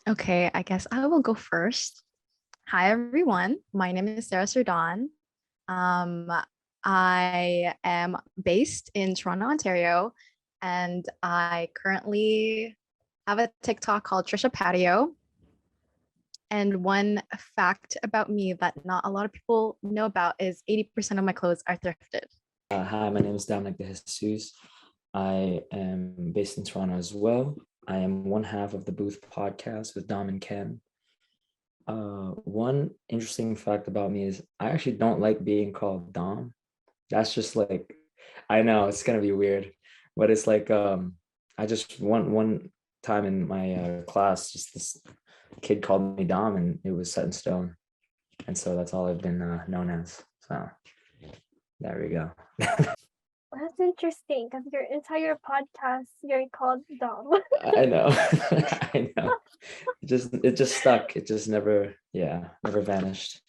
Okay, I guess I will go first. Hi, everyone. My name is Sarah Serdon. Um, I am based in Toronto, Ontario, and I currently have a TikTok called Trisha Patio. And one fact about me that not a lot of people know about is 80% of my clothes are thrifted. Hi, my name is Dominic De Jesus. I am based in Toronto as well. I am one half of the Booth podcast with Dom and Ken. One interesting fact about me is I actually don't like being called Dom. That's just like, I know it's gonna be weird, but it's like I just one time in my class, just this kid called me Dom, and it was set in stone, and so that's all I've been known as. So there we go. That's interesting because your entire podcast you're called Dom. I know. I know. It just stuck. It just never vanished.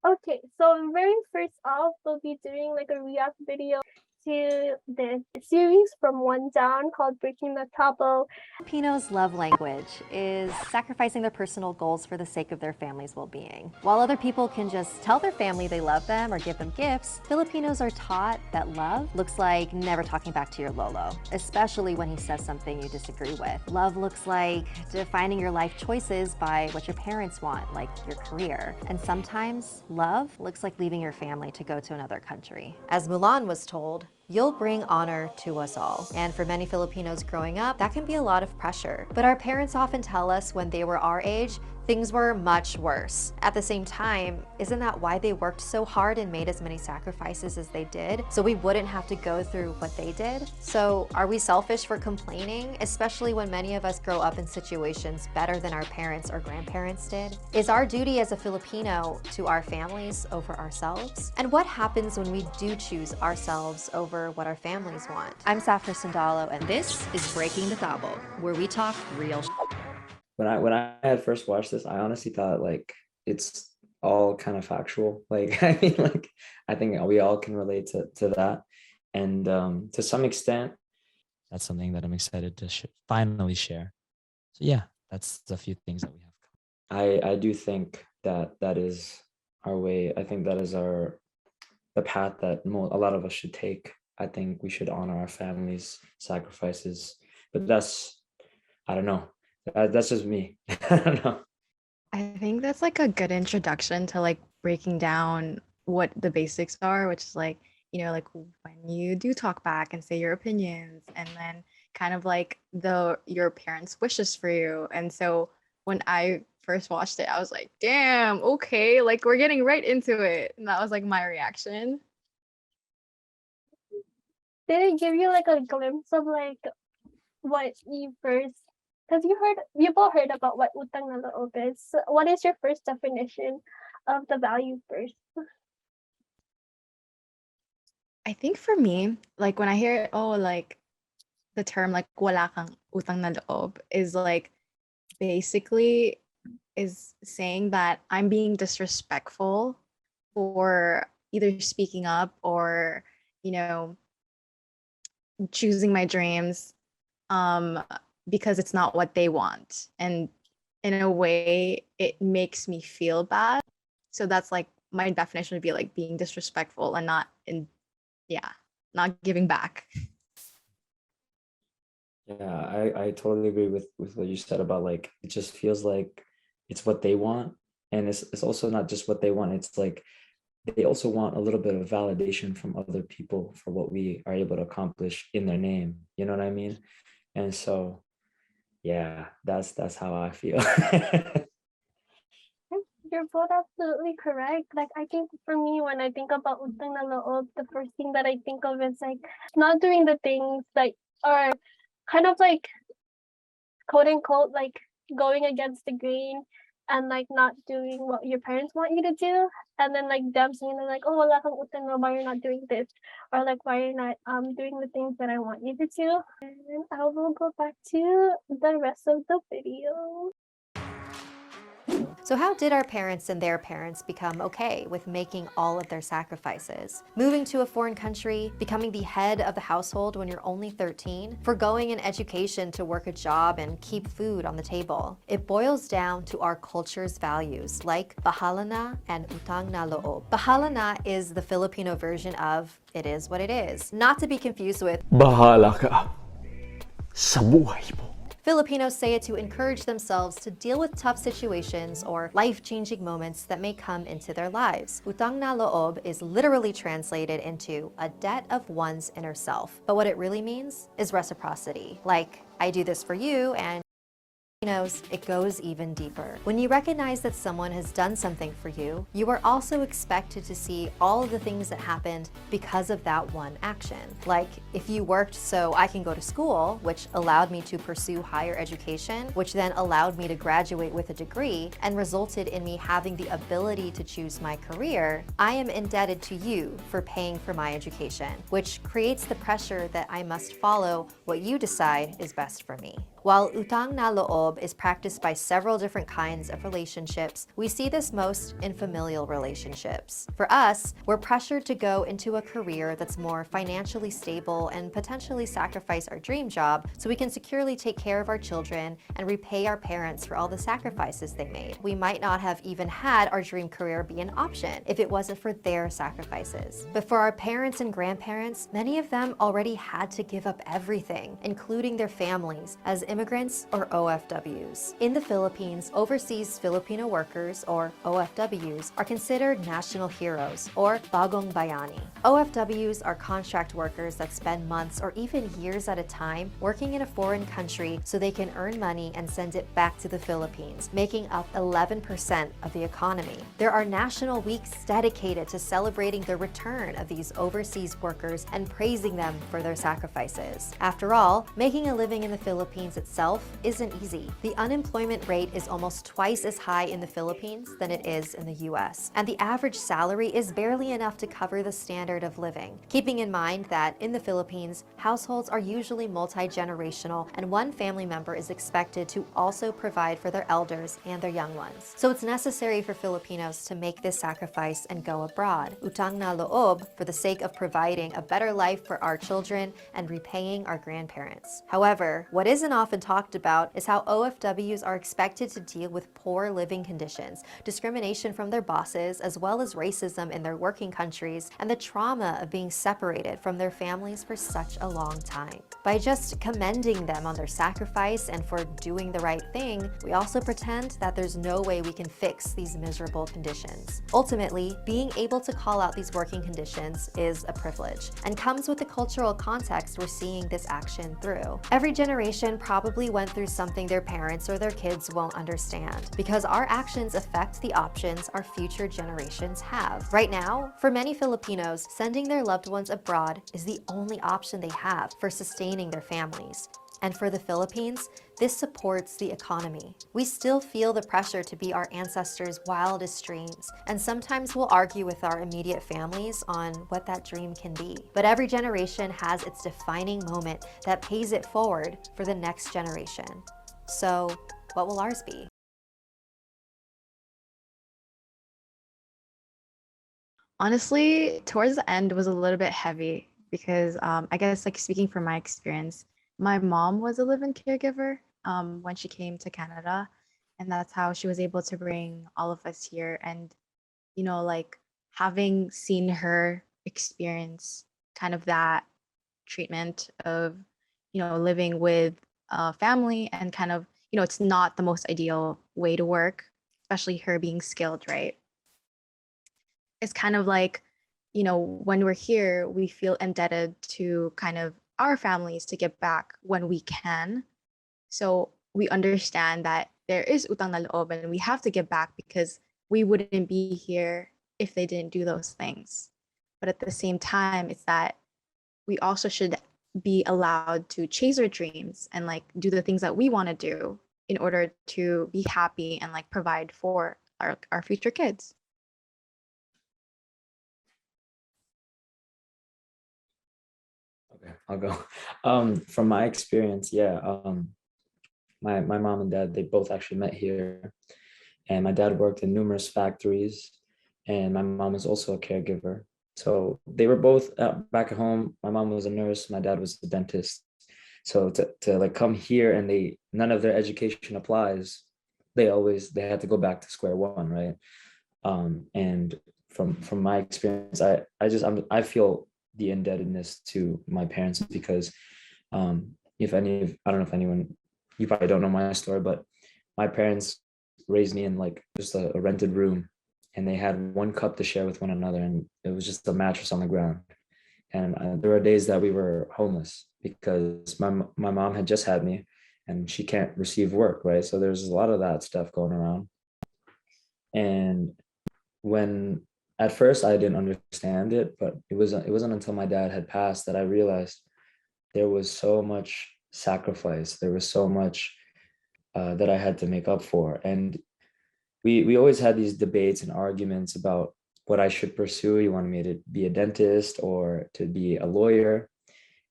Okay, so very first off, we'll be doing like a react video to this series from One Down called Breaking the Tabo. Filipinos' love language is sacrificing their personal goals for the sake of their family's well-being. While other people can just tell their family they love them or give them gifts, Filipinos are taught that love looks like never talking back to your lolo, especially when he says something you disagree with. Love looks like defining your life choices by what your parents want, like your career. And sometimes love looks like leaving your family to go to another country. As Mulan was told, "You'll bring honor to us all." And for many Filipinos growing up, that can be a lot of pressure. But our parents often tell us when they were our age, things were much worse. At the same time, isn't that why they worked so hard and made as many sacrifices as they did? So we wouldn't have to go through what they did? So are we selfish for complaining, especially when many of us grow up in situations better than our parents or grandparents did? Is our duty as a Filipino to our families over ourselves? And what happens when we do choose ourselves over what our families want? I'm Safra Sandalo, and This is Breaking the Tabo, where we talk real When I had first watched this, I honestly thought like it's all kind of factual. Like I mean, like I think we all can relate to that, and to some extent, that's something that I'm excited to finally share. So yeah, that's a few things that we have. I do think that is our way. I think that is the path that a lot of us should take. I think we should honor our families' sacrifices, but I don't know. That's just me. I don't know. I think that's like a good introduction to like breaking down what the basics are, which is like, like when you do talk back and say your opinions, and then kind of like your parents' wishes for you. And so when I first watched it, I was like, damn, okay, like we're getting right into it. And that was like my reaction. Did it give you like a glimpse of like what you first? Because you've all heard about what Utang Na Loob is. So what is your first definition of the value first? I think for me, like when I hear, oh, like the term like wala kang utang na loob is like basically is saying that I'm being disrespectful for either speaking up or, you know, choosing my dreams because it's not what they want. And in a way, it makes me feel bad. So that's like my definition would be like being disrespectful and not giving back. Yeah, I totally agree with what you said about like it just feels like it's what they want, and it's also not just what they want. It's like they also want a little bit of validation from other people for what we are able to accomplish in their name. You know what I mean? And so, yeah, that's how I feel. You're both absolutely correct. Like I think for me, when I think about Utang Na Loob, the first thing that I think of is like not doing the things like or kind of like quote unquote like going against the grain and like not doing what your parents want you to do, and then like them saying like, oh wala kang utang na, why you're not doing this, or like why you're not doing the things that I want you to do. And I will go back to the rest of the video. So how did our parents and their parents become okay with making all of their sacrifices? Moving to a foreign country, becoming the head of the household when you're only 13, forgoing an education to work a job and keep food on the table. It boils down to our culture's values, like bahala na and utang na loob. Bahala na is the Filipino version of it is what it is, not to be confused with Bahala ka sa buhay mo. Filipinos say it to encourage themselves to deal with tough situations or life-changing moments that may come into their lives. Utang Na Loob is literally translated into a debt of one's inner self. But what it really means is reciprocity. Like, I do this for you and knows it goes even deeper. When you recognize that someone has done something for you, you are also expected to see all of the things that happened because of that one action. Like, if you worked so I can go to school, which allowed me to pursue higher education, which then allowed me to graduate with a degree and resulted in me having the ability to choose my career, I am indebted to you for paying for my education, which creates the pressure that I must follow what you decide is best for me. While Utang Na Loob is practiced by several different kinds of relationships, we see this most in familial relationships. For us, we're pressured to go into a career that's more financially stable and potentially sacrifice our dream job so we can securely take care of our children and repay our parents for all the sacrifices they made. We might not have even had our dream career be an option if it wasn't for their sacrifices. But for our parents and grandparents, many of them already had to give up everything, including their families, as immigrants or OFWs. In the Philippines, overseas Filipino workers, or OFWs, are considered national heroes, or bagong bayani. OFWs are contract workers that spend months or even years at a time working in a foreign country so they can earn money and send it back to the Philippines, making up 11% of the economy. There are national weeks dedicated to celebrating the return of these overseas workers and praising them for their sacrifices. After all, making a living in the Philippines itself isn't easy. The unemployment rate is almost twice as high in the Philippines than it is in the US, and the average salary is barely enough to cover the standard of living. Keeping in mind that in the Philippines, households are usually multi-generational and one family member is expected to also provide for their elders and their young ones. So it's necessary for Filipinos to make this sacrifice and go abroad. Utang Na Loob for the sake of providing a better life for our children and repaying our grandparents. However, what isn't often talked about is how OFWs are expected to deal with poor living conditions, discrimination from their bosses, as well as racism in their working countries, and the trauma of being separated from their families for such a long time. By just commending them on their sacrifice and for doing the right thing, we also pretend that there's no way we can fix these miserable conditions. Ultimately, being able to call out these working conditions is a privilege and comes with the cultural context we're seeing this action through. Every generation probably went through something their parents or their kids won't understand, because our actions affect the options our future generations have. Right now, for many Filipinos, sending their loved ones abroad is the only option they have for sustaining their families. And for the Philippines, this supports the economy. We still feel the pressure to be our ancestors' wildest dreams, and sometimes we'll argue with our immediate families on what that dream can be. But every generation has its defining moment that pays it forward for the next generation. So, what will ours be? Honestly, towards the end was a little bit heavy because I guess like speaking from my experience, my mom was a live-in caregiver when she came to Canada, and that's how she was able to bring all of us here. And like having seen her experience kind of that treatment of living with a family and kind of it's not the most ideal way to work, especially her being skilled, right? It's kind of like, when we're here, we feel indebted to kind of our families to give back when we can. So we understand that there is utang na loob and we have to give back because we wouldn't be here if they didn't do those things. But at the same time, it's that we also should be allowed to chase our dreams and like do the things that we want to do in order to be happy and like provide for our future kids. Okay, I'll go. From my experience, yeah, my mom and dad, they both actually met here, and my dad worked in numerous factories, and my mom was also a caregiver. So they were both back at home. My mom was a nurse, my dad was a dentist. So to like come here and none of their education applies, they had to go back to square one, right? And from my experience, I feel the indebtedness to my parents because I don't know if anyone, you probably don't know my story, but my parents raised me in like just a rented room, and they had one cup to share with one another, and it was just a mattress on the ground. And there were days that we were homeless because my mom had just had me, and she can't receive work, right? So there's a lot of that stuff going around. And when at first I didn't understand it, but it wasn't until my dad had passed that I realized there was so much sacrifice. There was so much that I had to make up for. And we always had these debates and arguments about what I should pursue. He wanted me to be a dentist or to be a lawyer.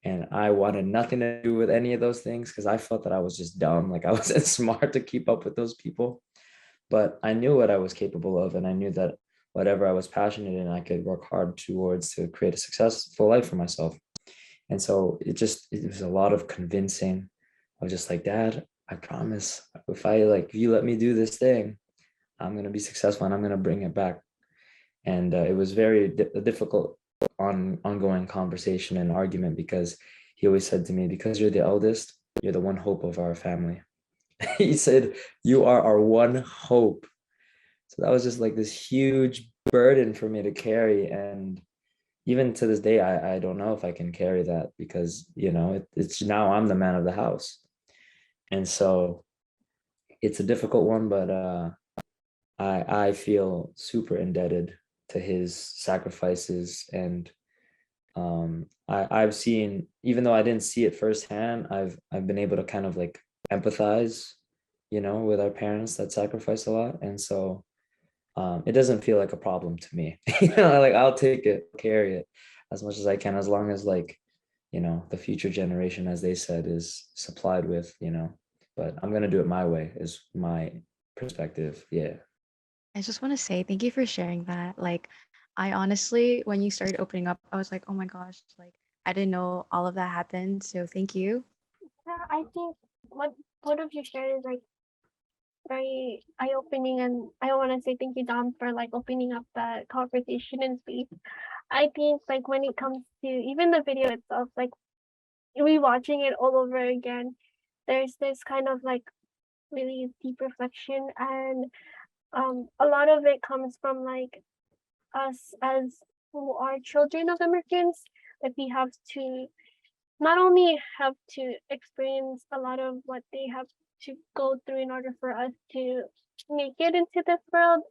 And I wanted nothing to do with any of those things because I felt that I was just dumb. Like I wasn't smart to keep up with those people. But I knew what I was capable of, and I knew that whatever I was passionate in, I could work hard towards to create a successful life for myself. And so it was a lot of convincing. I was just like, Dad, I promise if you let me do this thing, I'm going to be successful and I'm going to bring it back. And it was very difficult ongoing conversation and argument because he always said to me, because you're the eldest, you're the one hope of our family. He said, you are our one hope. So that was just like this huge burden for me to carry. And even to this day, I don't know if I can carry that because, it's now I'm the man of the house. And so it's a difficult one, but I feel super indebted to his sacrifices. And I've seen, even though I didn't see it firsthand, I've been able to kind of like empathize, with our parents that sacrifice a lot. And so it doesn't feel like a problem to me. Like I'll take it, carry it as much as I can, as long as like, the future generation, as they said, is supplied with, but I'm going to do it my way is my perspective. Yeah. I just want to say thank you for sharing that. Like, I honestly, when you started opening up, I was like, oh my gosh, like, I didn't know all of that happened. So thank you. Yeah, I think what both of you shared is like very eye-opening, and I want to say thank you, Dom, for like opening up that conversation and space. I think like when it comes to even the video itself, like rewatching it all over again, there's this kind of like really deep reflection, and a lot of it comes from like us as who are children of immigrants. Like we have to not only have to experience a lot of what they have to go through in order for us to make it into this world,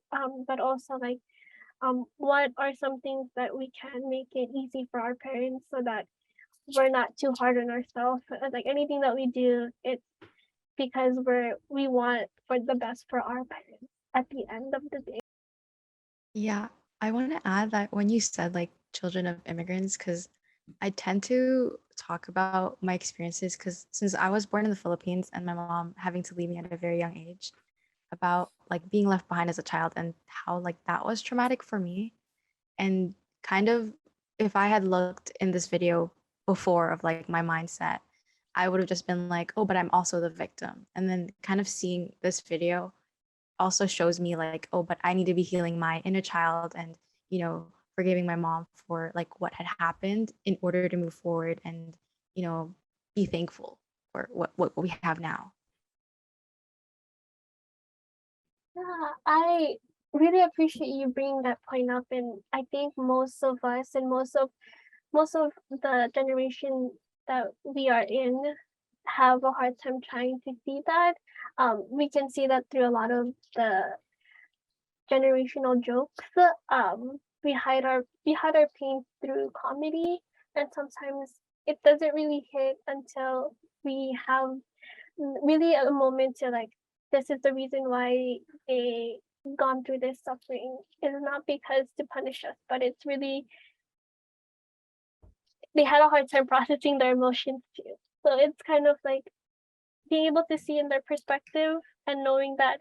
but also like what are some things that we can make it easy for our parents so that we're not too hard on ourselves. Like anything that we do, it's because we want for the best for our parents at the end of the day. Yeah, I want to add that when you said like children of immigrants, because I tend to talk about my experiences because since I was born in the Philippines and my mom having to leave me at a very young age, about like being left behind as a child and how like that was traumatic for me. And kind of if I had looked in this video before of like my mindset, I would have just been like, oh, but I'm also the victim. And then kind of seeing this video also shows me like, oh, but I need to be healing my inner child and, forgiving my mom for like what had happened in order to move forward and, be thankful for what we have now. Yeah, I really appreciate you bringing that point up, and I think most of us and most of the generation that we are in have a hard time trying to see that. We can see that through a lot of the generational jokes. We hide our pain through comedy, and sometimes it doesn't really hit until we have really a moment to like, this is the reason why they gone through this suffering. It's not because to punish us, but it's really they had a hard time processing their emotions too. So it's kind of like being able to see in their perspective and knowing that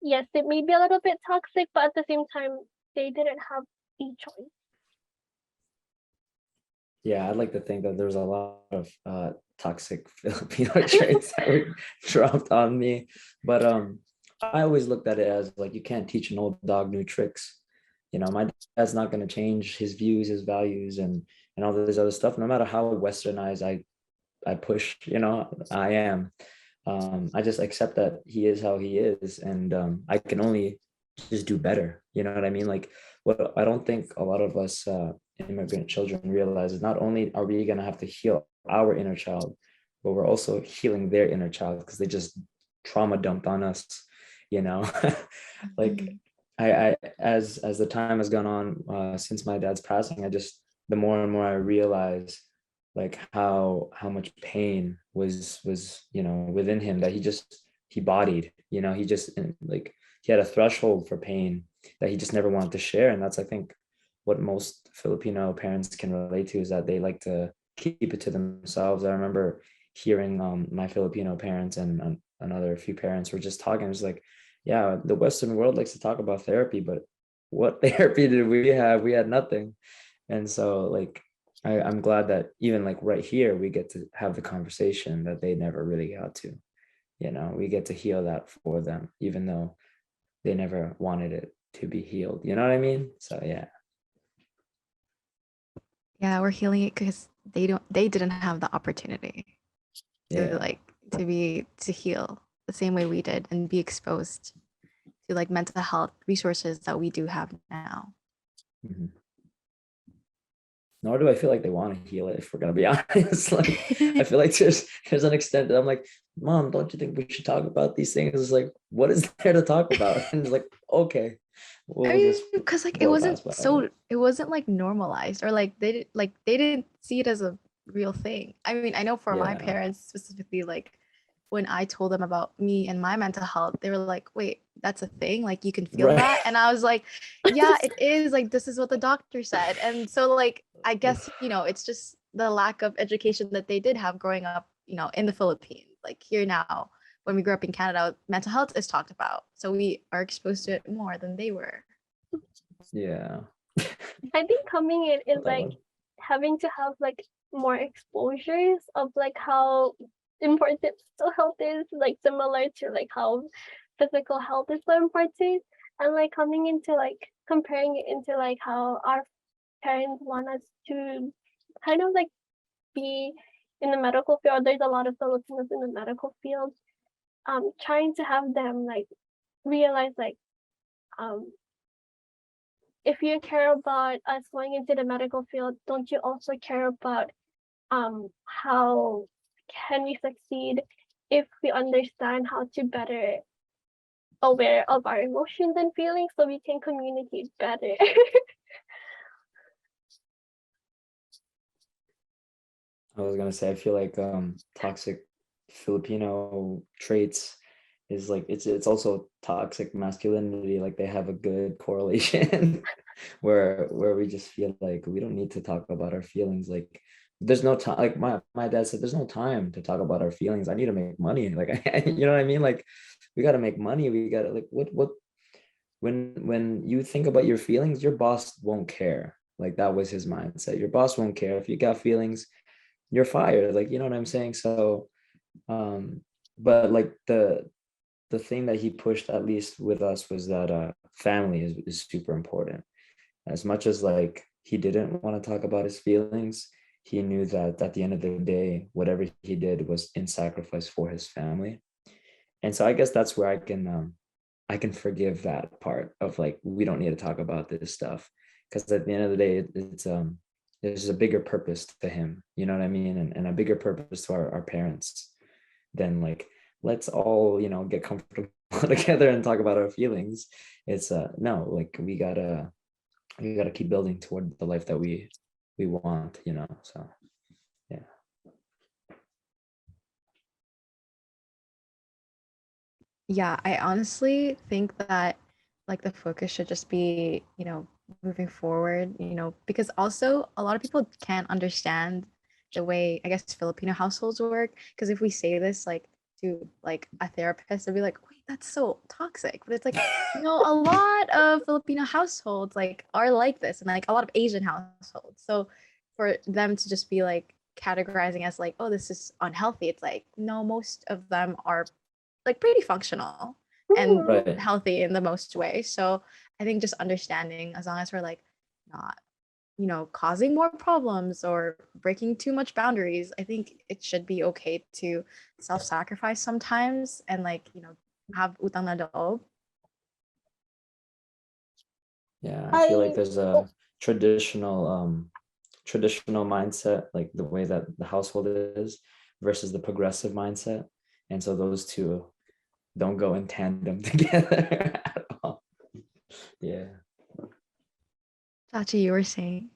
yes, it may be a little bit toxic, but at the same time, they didn't have a choice. Yeah, I'd like to think that there's a lot of toxic Filipino traits that were dropped on me. But I always looked at it as like you can't teach an old dog new tricks. You know, my dad's not going to change his views, his values, and all this other stuff, no matter how westernized I push, you know, I am. I just accept that he is how he is, and I can only just do better. You know what I mean? Like, what I don't think a lot of us immigrant children realize is not only are we gonna have to heal our inner child, but we're also healing their inner child because they just trauma dumped on us. You know, like Mhm. I as the time has gone on since my dad's passing, I just the more and more I realize like how much pain was you know within him that he bodied, you know, he just like he had a threshold for pain that he just never wanted to share. And that's, I think, what most Filipino parents can relate to, is that they like to keep it to themselves. I remember hearing my Filipino parents and another few parents were just talking. It was like, yeah, the Western world likes to talk about therapy, but what therapy did we have? We had nothing. And so like I'm glad that even like right here we get to have the conversation that they never really got to. You know, we get to heal that for them, even though they never wanted it to be healed. You know what I mean? So yeah. Yeah, we're healing it because they didn't have the opportunity to Yeah. like to heal the same way we did and be exposed to like mental health resources that we do have now. Mhm. Nor do I feel like they want to heal it, if we're gonna be honest. Like I feel like there's an extent that I'm like, Mom, don't you think we should talk about these things? It's like, what is there to talk about? And it's like, okay, I we'll mean, just because like blow past by it. it wasn't like normalized, or like they didn't see it as a real thing. I mean, I know for my Yeah. parents specifically, like when I told them about me and my mental health, they were like, "Wait, that's a thing? Like you can feel that?" Right. And I was like, "Yeah, it is. Like this is what the doctor said." And so like I guess, you know, it's just the lack of education that they did have growing up, you know, in the Philippines. Like here now, when we grew up in Canada, mental health is talked about. So we are exposed to it more than they were. Yeah. I think coming in is What that like was. having to have like more exposures of like how important mental health is, like similar to like how physical health is so important. And like coming into like comparing it into like how our parents want us to kind of like be in the medical field. There's a lot of Filipinos in the medical field. Trying to have them like realize like um if you care about us going into the medical field, don't you also care about how can we succeed if we understand how to better aware of our emotions and feelings so we can communicate better. I was gonna say, I feel like toxic Filipino traits is like it's also toxic masculinity. Like they have a good correlation where we just feel like we don't need to talk about our feelings. Like there's no time. Like my dad said, there's no time to talk about our feelings. I need to make money. Like you know what I mean? Like we gotta make money. We gotta like what when you think about your feelings, your boss won't care. Like that was his mindset. Your boss won't care if you got feelings, you're fired. Like, you know what I'm saying? So um but like the thing that he pushed, at least with us, was that family is super important. As much as like he didn't want to talk about his feelings, he knew that at the end of the day, whatever he did was in sacrifice for his family. And so I guess that's where I can forgive that part of like we don't need to talk about this stuff, because at the end of the day it's there's a bigger purpose to him, you know what I mean, and a bigger purpose to our parents than like let's all, you know, get comfortable together and talk about our feelings. It's no, like we gotta keep building toward the life that we want, you know. So yeah. Yeah, I honestly think that like the focus should just be, you know, moving forward, you know, because also a lot of people can't understand the way I guess Filipino households work. Because if we say this like to like a therapist, I'd be like, wait, that's so toxic. But it's like, a lot of Filipino households like are like this, and like a lot of Asian households. So for them to just be like categorizing as like, oh, this is unhealthy, it's like, no, most of them are like pretty functional and Right. healthy in the most way. So I think just understanding, as long as we're like not, causing more problems or breaking too much boundaries, I think it should be okay to self-sacrifice sometimes and like, have utang na loob. Yeah, I feel like I there's a traditional mindset, like the way that the household is versus the progressive mindset. And so those two don't go in tandem together at all. Yeah. Chachi, you were saying.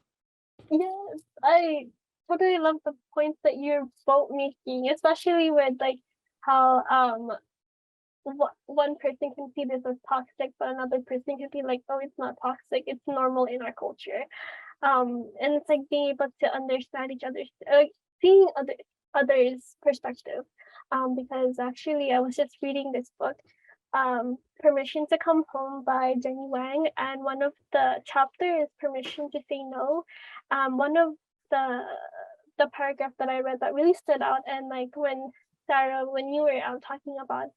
Yes, I totally love the points that you're both making, especially with like how one person can see this as toxic, but another person can be like, oh, it's not toxic, it's normal in our culture. And it's like being able to understand each other's seeing others' perspective. Because actually I was just reading this book, Permission to Come Home by Jenny Wang, and one of the chapters is permission to say no. One of the paragraph that I read that really stood out, and like when Sarah, when you were talking about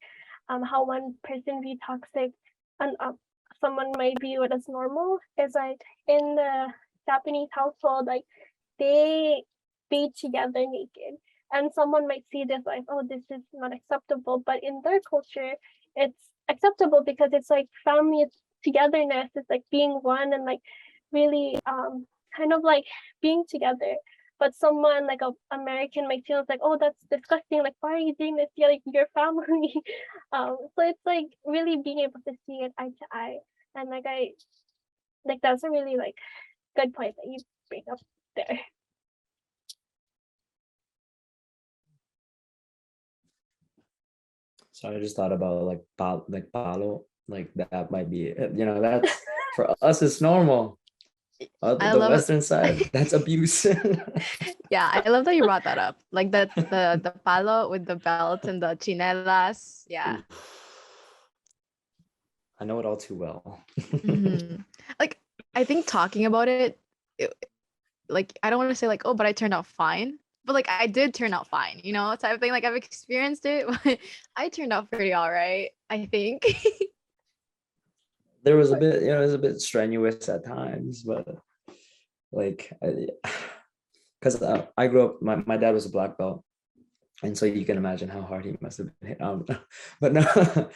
how one person view toxic and someone might view it as normal, is like in the Japanese household, like they bathe together naked. And someone might see this like, oh, this is not acceptable. But in their culture, it's acceptable because it's like family togetherness. It's like being one and like really kind of like being together. But someone like a American might feel like, oh, that's disgusting. Like, why are you doing this? You're like your family. So it's like really being able to see it eye to eye. And like that's a really like good point that you bring up there. So I just thought about like palo, like that might be it. That's for us it's normal. I The love Western side, that's abuse. Yeah, I love that you brought that up. Like the palo with the belt and the chinelas. Yeah. I know it all too well. Mhm. Like I think talking about it, like I don't want to say like, oh, but I turned out fine. But like I did turn out fine, type of thing. Like I've experienced it, but I turned out pretty all right, I think. There was a bit, it was a bit strenuous at times, but like, because I grew up, my dad was a black belt, and so you can imagine how hard he must have been hit. But no,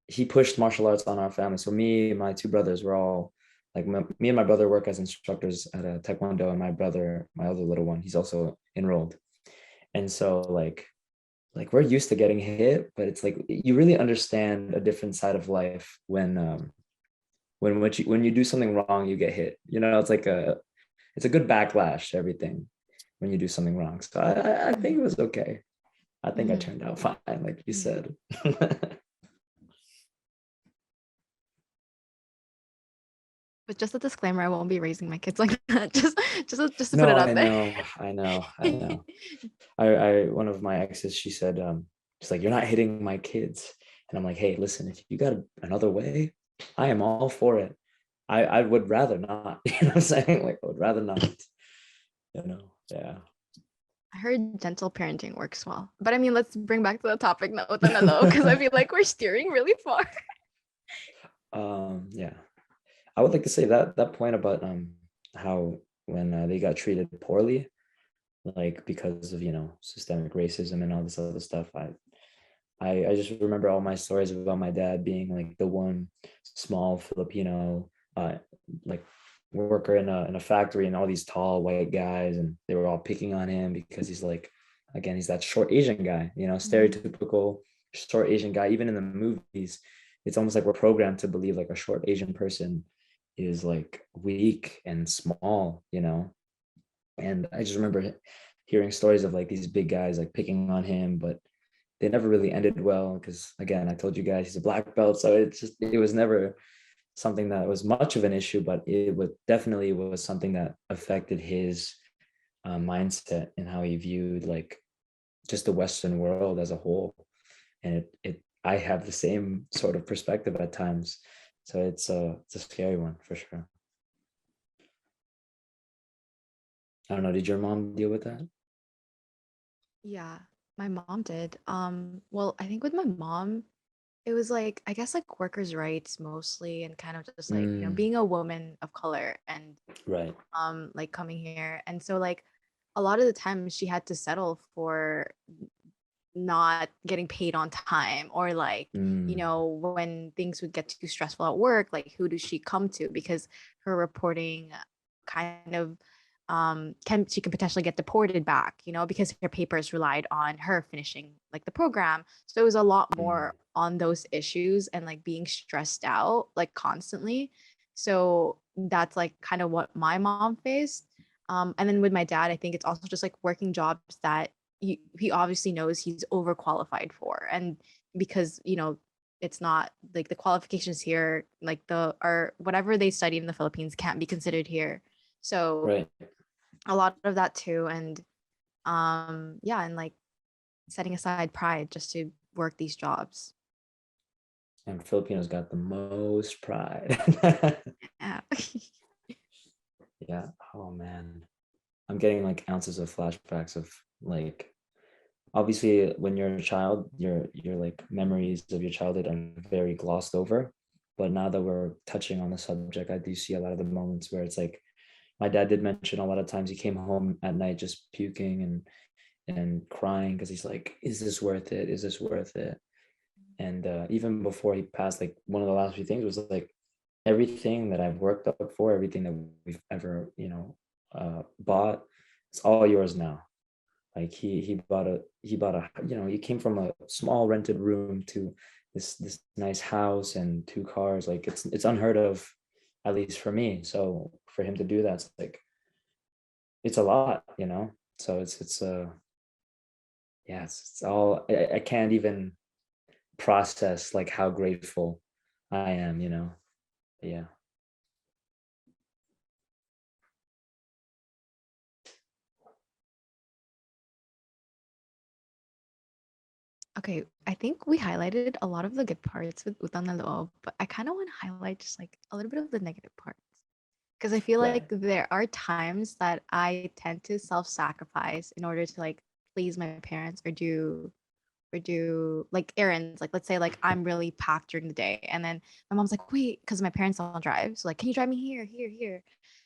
he pushed martial arts on our family. So me and my two brothers were all like, me and my brother work as instructors at a taekwondo, and my brother, my other little one, he's also enrolled. And so like we're used to getting hit, but it's like you really understand a different side of life when you do something wrong, you get hit. It's like it's a good backlash to everything when you do something wrong. So I think it was okay. I think I turned out fine, like you said. But just a disclaimer, I won't be raising my kids like that. Just to No, put it out I there. know. I one of my exes, she said, she's like, you're not hitting my kids. And I'm like, hey, listen, if you got another way, I am all for it. I would rather not, you know what I'm saying? Like, I would rather not, yeah. I heard gentle parenting works well. But I mean, let's bring back to the topic now, because I feel like we're steering really far. Yeah. I would like to say that point about how when they got treated poorly, like because of systemic racism and all this other stuff, I just remember all my stories about my dad being like the one small Filipino like worker in a factory, and all these tall white guys, and they were all picking on him because he's like, again, he's that short Asian guy, stereotypical short Asian guy. Even in the movies, it's almost like we're programmed to believe like a short Asian person is like weak and small, and I just remember hearing stories of like these big guys like picking on him, but they never really ended well because, again, I told you guys he's a black belt, so it was never something that was much of an issue, but it would definitely was something that affected his mindset and how he viewed like just the Western world as a whole. And I have the same sort of perspective at times. So it's a scary one for sure. I don't know, did your mom deal with that? Yeah, my mom did. Well, I think with my mom, it was like, I guess like workers' rights mostly, and kind of just like, being a woman of color and Right. like coming here. And so like a lot of the time she had to settle for not getting paid on time, or like, when things would get too stressful at work, like who does she come to? Because her reporting kind of she can potentially get deported back, because her papers relied on her finishing like the program. So it was a lot more on those issues and like being stressed out like constantly. So that's like kind of what my mom faced. And then with my dad, I think it's also just like working jobs that he obviously knows he's overqualified for, and because it's not like the qualifications here, like or whatever they study in the Philippines can't be considered here. So Right. a lot of that too. And yeah, and like setting aside pride just to work these jobs. And Filipinos got the most pride. Yeah. Yeah. Oh man. I'm getting like ounces of flashbacks of like, obviously when you're a child, your like memories of your childhood are very glossed over. But now that we're touching on the subject, I do see a lot of the moments where it's like, my dad did mention a lot of times he came home at night just puking and crying because he's like, is this worth it? Is this worth it? And even before he passed, like one of the last few things was like, everything that I've worked up for, everything that we've ever, bought, it's all yours now. Like he bought a he came from a small rented room to this nice house and 2 cars. Like it's unheard of, at least for me. So for him to do that, it's like, it's a lot, So it's yeah, it's all, I can't even process like how grateful I am, Yeah. Okay, I think we highlighted a lot of the good parts with Utang Na Loob, but I kind of want to highlight just like a little bit of the negative parts. Because I feel Right. like there are times that I tend to self-sacrifice in order to like please my parents, or do like errands. Like let's say like I'm really packed during the day, and then my mom's like, wait, because my parents don't drive. So like, can you drive me here, here, here?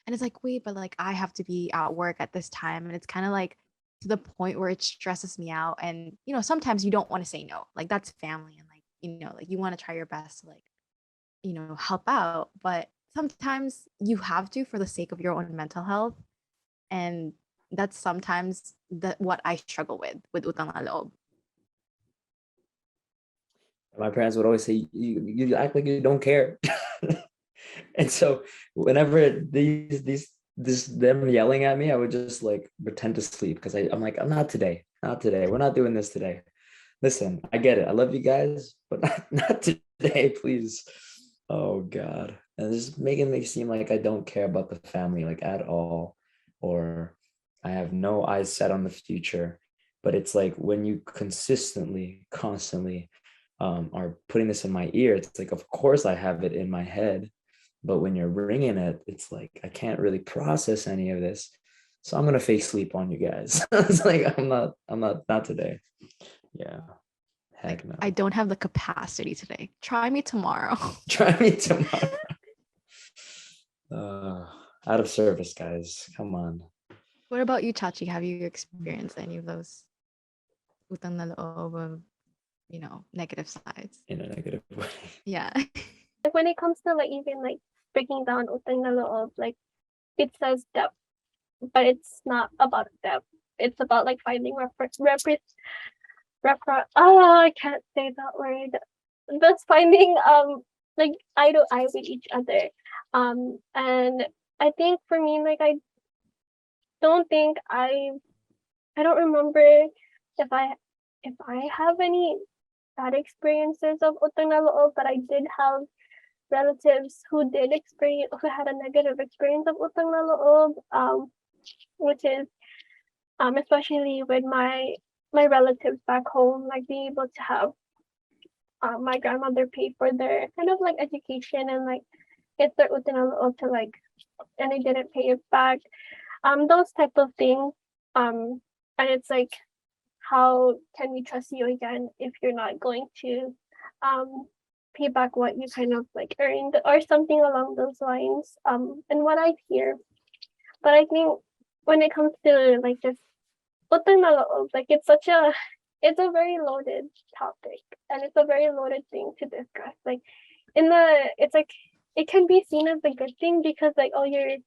And it's like, wait, but like I have to be at work at this time. And it's kind of like to the point where it stresses me out. And sometimes you don't want to say no. Like that's family, and like, like you want to try your best to like, help out. But sometimes you have to for the sake of your own mental health. And that's sometimes what I struggle with Utang Na Loob. My parents would always say, you act like you don't care. And so whenever them yelling at me, I would just like pretend to sleep because I'm like, I'm not today. Not today. We're not doing this today. Listen, I get it. I love you guys, but not today, please. Oh God. And it's just making me seem like I don't care about the family like at all, or I have no eyes set on the future. But it's like when you constantly are putting this in my ear, it's like, of course I have it in my head, but when you're ringing it, it's like I can't really process any of this. So I'm gonna fake sleep on you guys. It's like not today. Yeah. Heck Like no. I don't have the capacity today. Try me tomorrow. Try me tomorrow. Out of service, guys. Come on. What about you, Chachi? Have you experienced any of those utang na loob of, negative sides? In a negative way. Yeah. Like when it comes to like even like breaking down utang na loob, like it says debt, but it's not about debt. It's about like finding I can't say that word. That's finding like eye to eye with each other. And I think for me, like don't think I don't remember if I have any bad experiences of utang na loob, but I did have relatives who had a negative experience of utang na loob, which is especially with my my relatives back home, like being able to have my grandmother pay for their kind of like education and like get their utang na loob to like, and they didn't pay it back. Those type of things. And it's like, how can we trust you again if you're not going to pay back what you kind of like earned or something along those lines. And what I hear, but I think when it comes to like this utang na loob, like it's a very loaded topic and it's a very loaded thing to discuss. Like it's like it can be seen as a good thing because like, oh, you're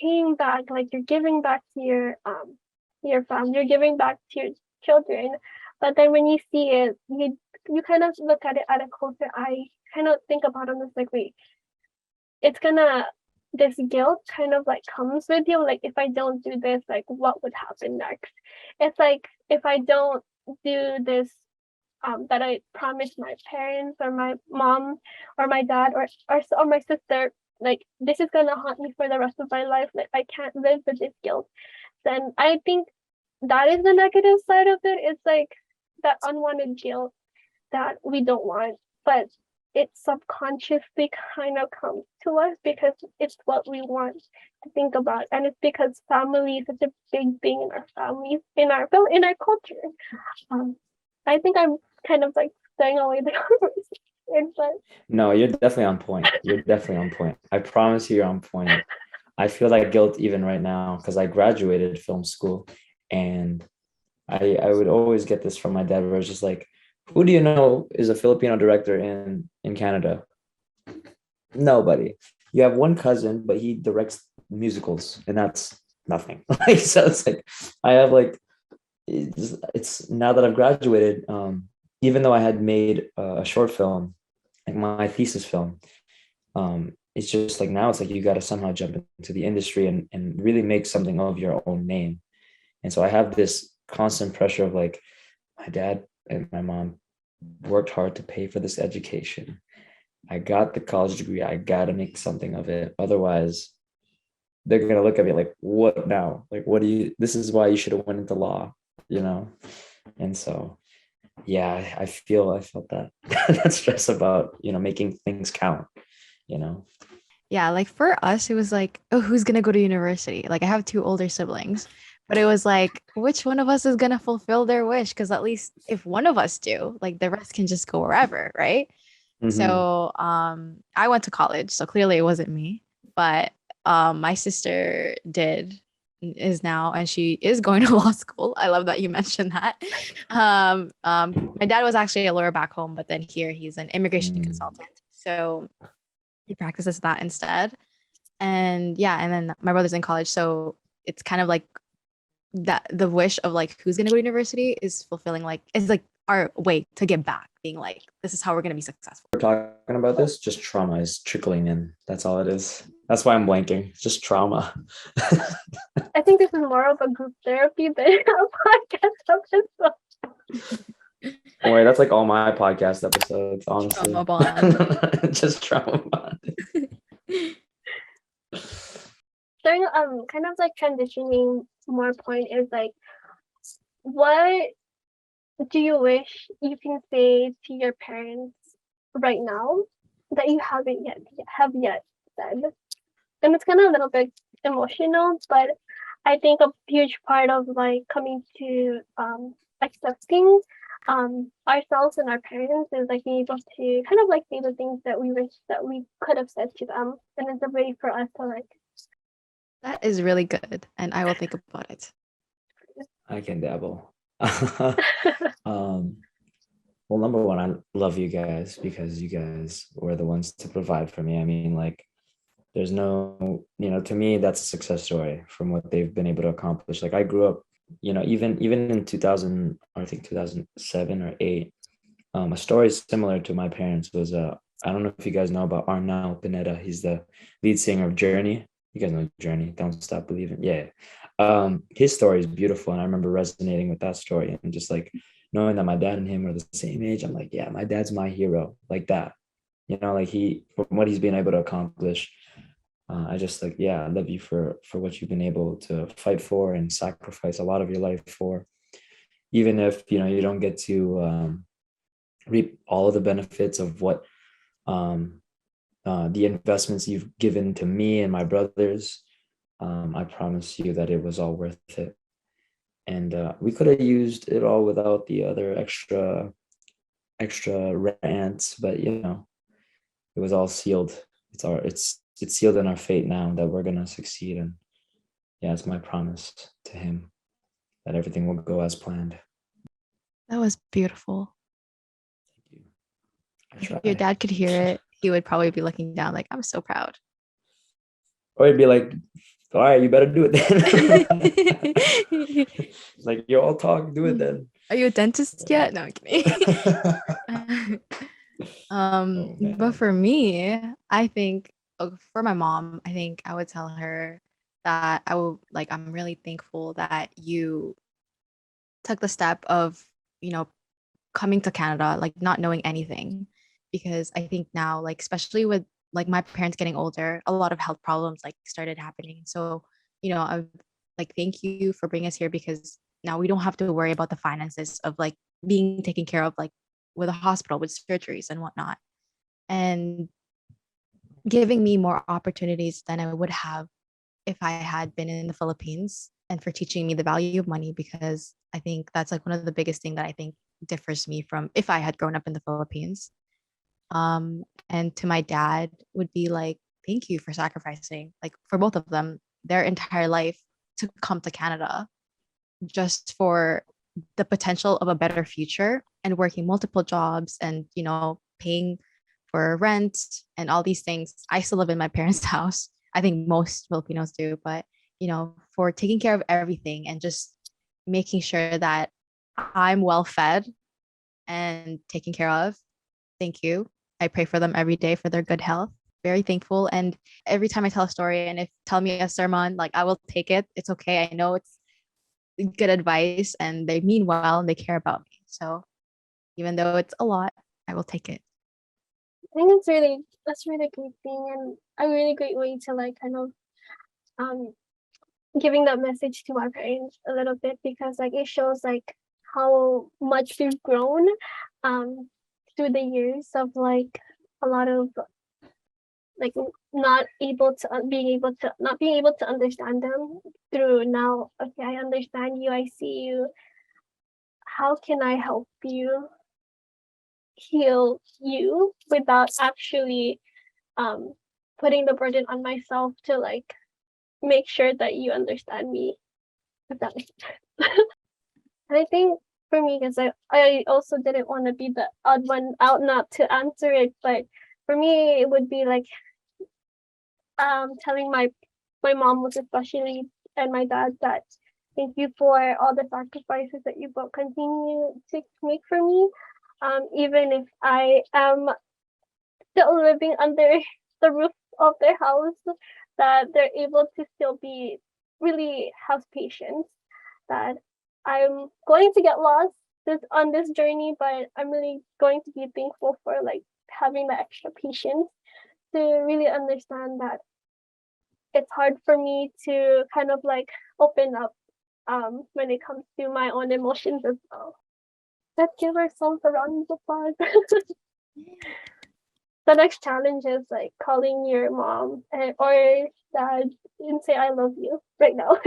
paying back, like you're giving back to your family, you're giving back to your children. But then when you see it, you kind of look at it at a closer eye, kind of think about it as like, wait, this guilt kind of like comes with you. Like, if I don't do this, like what would happen next? It's like, if I don't do this, that I promised my parents or my mom or my dad or my sister, like this is gonna haunt me for the rest of my life. Like I can't live with this guilt. Then I think that is the negative side of it. It's like that unwanted guilt that we don't want, but it subconsciously kind of comes to us because it's what we want to think about, and it's because family is such a big thing in our families, in our culture. I think I'm kind of like staying away the conversation, but No, you're definitely on point. You're definitely on point. I promise you're on point. I feel like guilt even right now because I graduated film school, and I would always get this from my dad where it's just like, who do you know is a Filipino director in Canada? Nobody. You have one cousin, but he directs musicals, and that's nothing. Like, so it's like I have like it's now that I've graduated, even though I had made a short film, like my thesis film, it's just like now it's like you got to somehow jump into the industry and really make something of your own name. And so I have this constant pressure of like, my dad and my mom worked hard to pay for this education. I got the college degree. I got to make something of it. Otherwise, they're going to look at me like, what now? Like, this is why you should have went into law, you know? And so, yeah, I felt that, that stress about, making things count, Yeah, like for us, it was like, oh, who's gonna go to university? Like I have two older siblings, but it was like, which one of us is gonna fulfill their wish? Because at least if one of us do, like the rest can just go wherever, right? Mhm. So I went to college, so clearly it wasn't me, but my sister is now, and she is going to law school. I love that you mentioned that. My dad was actually a lawyer back home, but then here he's an immigration consultant. So he practices that instead. And yeah, and then my brother's in college, so it's kind of like that the wish of like who's gonna go to university is fulfilling, like it's like our way to give back, being like, this is how we're gonna be successful. We're talking about this, just trauma is trickling in. That's all it is. That's why I'm blanking. It's just trauma. I think this is more of a group therapy than a podcast episode. Don't worry, that's like all my podcast episodes, honestly. Trauma bond. Just trauma bond. During kind of like transitioning more point is like, what do you wish you can say to your parents right now that you haven't yet said? And it's kind of a little bit emotional, but I think a huge part of like coming to accepting ourselves and our parents is like being able to kind of like say the things that we wish that we could have said to them, and it's a way for us to like. That is really good, and I will think about it. I can dabble. Well, number one, I love you guys because you guys were the ones to provide for me. I mean, like, there's no, to me, that's a success story from what they've been able to accomplish. Like I grew up, even in 2000, I think 2007 or 8, a story similar to my parents was, I don't know if you guys know about Arnal Pineda. He's the lead singer of Journey. You guys know Journey, Don't Stop Believing. Yeah. His story is beautiful. And I remember resonating with that story and just like knowing that my dad and him are the same age. I'm like, yeah, my dad's my hero, like that, like from what he's been able to accomplish. I just like, yeah, I love you for what you've been able to fight for and sacrifice a lot of your life for. even if you don't get to reap all of the benefits of what the investments you've given to me and my brothers, I promise you that it was all worth it. And we could have used it all without the other extra rants, but it was all sealed. It's sealed in our fate now that we're gonna succeed. And yeah, it's my promise to him that everything will go as planned. That was beautiful. Thank you. I If try. your dad could hear it, he would probably be looking down like, I'm so proud. Or he'd be like, all right, you better do it then. Like, you all talk, do it then. Are you a dentist yet? No, I'm kidding. Oh, But man. for me, I think for my mom, I think I would tell her that I'm really thankful that you took the step of, coming to Canada, like not knowing anything. Because I think now, like, especially with like my parents getting older, a lot of health problems like started happening. So, I like thank you for bringing us here because now we don't have to worry about the finances of like being taken care of like with a hospital with surgeries and whatnot. And giving me more opportunities than I would have if I had been in the Philippines, and for teaching me the value of money because I think that's like one of the biggest thing that I think differs me from if I had grown up in the Philippines. And to my dad would be like, thank you for sacrificing, like for both of them, their entire life to come to Canada just for the potential of a better future and working multiple jobs and, paying for rent and all these things. I still live in my parents' house. I think most Filipinos do, but, for taking care of everything and just making sure that I'm well fed and taken care of. Thank you. I pray for them every day for their good health. Very thankful. And every time I tell a story and if tell me a sermon, like I will take it. It's okay. I know it's good advice and they mean well and they care about me. So even though it's a lot, I will take it. I think that's really great thing and a really great way to like kind of giving that message to our parents a little bit because like it shows like how much we've grown through the years of like a lot of like not being able to understand them through now. Okay, I understand you, I see you. How can I help you heal you without actually putting the burden on myself to like make sure that you understand me, if that makes sense. And I think for me, because I also didn't want to be the odd one out not to answer it, but for me it would be like telling my mom most especially and my dad that thank you for all the sacrifices that you both continue to make for me. Even if I am still living under the roof of their house, that they're able to still be really have patience. That I'm going to get lost on this journey, but I'm really going to be thankful for like having the extra patience to really understand that it's hard for me to kind of like open up when it comes to my own emotions as well. Let's give ourselves a round of applause. The next challenge is like calling your mom or dad and say I love you right now.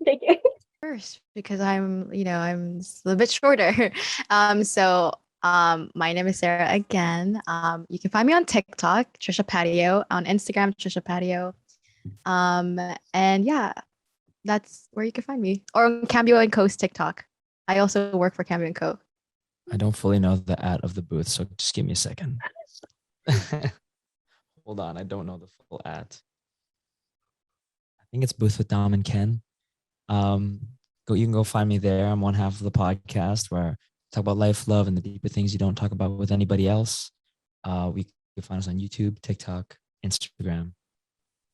Thank you. First, because I'm a bit shorter. My name is Sarah again. You can find me on TikTok, Trisha Patio, on Instagram, Trisha Patio. And yeah, that's where you can find me. Or on Cambio and Co's TikTok. I also work for Cambio and Co. I don't fully know the ad of the booth, so just give me a second. Hold on, I don't know the full ad. I think it's Booth with Dom and Ken. You can go find me there. I'm one half of the podcast where I talk about life, love, and the deeper things you don't talk about with anybody else. You can find us on YouTube, TikTok, Instagram.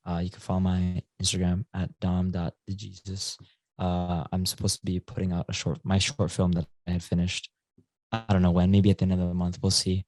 You can follow my Instagram at dom.dejesus. I'm supposed to be putting out my short film that I had finished. I don't know when, maybe at the end of the month, we'll see.